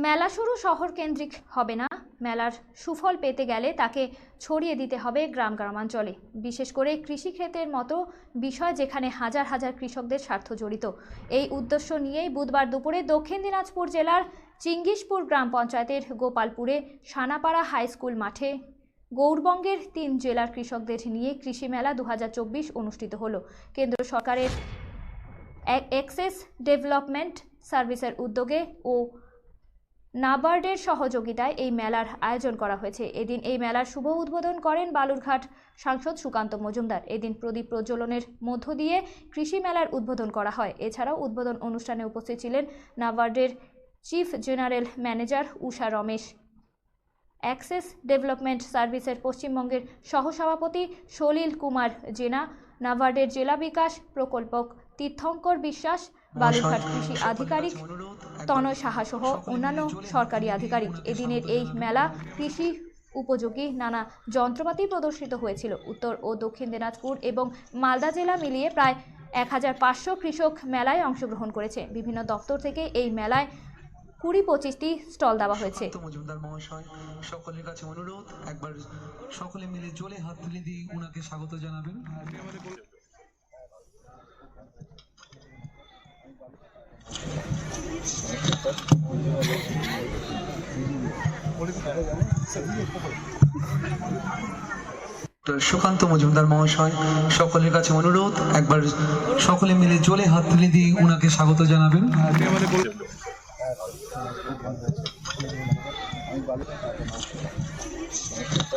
মেলা শুরু শহর কেন্দ্রিক হবে না। মেলার সুফল পেতে গেলে তাকে ছড়িয়ে দিতে হবে গ্রামাঞ্চলে, বিশেষ করে কৃষিক্ষেত্রের মতো বিষয় যেখানে হাজার হাজার কৃষকদের স্বার্থ জড়িত। এই উদ্দেশ্য নিয়েই বুধবার দুপুরে দক্ষিণ দিনাজপুর জেলার চিঙ্গিসপুর গ্রাম পঞ্চায়েতের গোপালপুরে সানাপাড়া হাই স্কুল মাঠে গৌরবঙ্গের 3 জেলার কৃষকদের নিয়ে কৃষি মেলা 2024 অনুষ্ঠিত হলো। কেন্দ্র সরকারের অ্যাক্সেস ডেভেলপমেন্ট সার্ভিসের উদ্যোগে ও নাবার্ডের সহযোগিতায় এই মেলার আয়োজন করা হয়েছে। এদিন এই মেলার শুভ উদ্বোধন করেন বালুরঘাট সাংসদ সুকান্ত মজুমদার। এদিন প্রদীপ প্রজ্বলনের মধ্য দিয়ে কৃষি মেলার উদ্বোধন করা হয়। এছাড়াও উদ্বোধন অনুষ্ঠানে উপস্থিত ছিলেন নাবার্ডের চিফ জেনারেল ম্যানেজার উষা রমেশ, অ্যাক্সেস ডেভেলপমেন্ট সার্ভিসের পশ্চিমবঙ্গের সহসভাপতি সলিল কুমার জেনা, নাবার্ডের জেলা বিকাশ প্রকল্পক তীর্থঙ্কর বিশ্বাস, বালুরঘাট কৃষি আধিকারিক তনয় সাহা সহ অন্যান্য সরকারি আধিকারিক। এদিনের এই মেলা কৃষি উপযোগী নানা যন্ত্রপাতি প্রদর্শিত হয়েছিল। উত্তর ও দক্ষিণ দিনাজপুর এবং মালদা জেলা মিলিয়ে প্রায় 1500 কৃষক মেলায় অংশগ্রহণ করেছে। বিভিন্ন দপ্তর থেকে এই মেলায় 20-25টি স্টল দেওয়া হয়েছে। মজুমদার মহাশয়, সকলের কাছে অনুরোধ, একবার সকলে মিলে জোরে হাত তুলে দিয়ে ওনাকে স্বাগত জানাবেন। সুকান্ত মজুমদার মহাশয়, সকলের কাছে অনুরোধ, একবার সকলে মিলে জোরে হাত তুলে দিয়ে ওনাকে স্বাগত জানাবেন।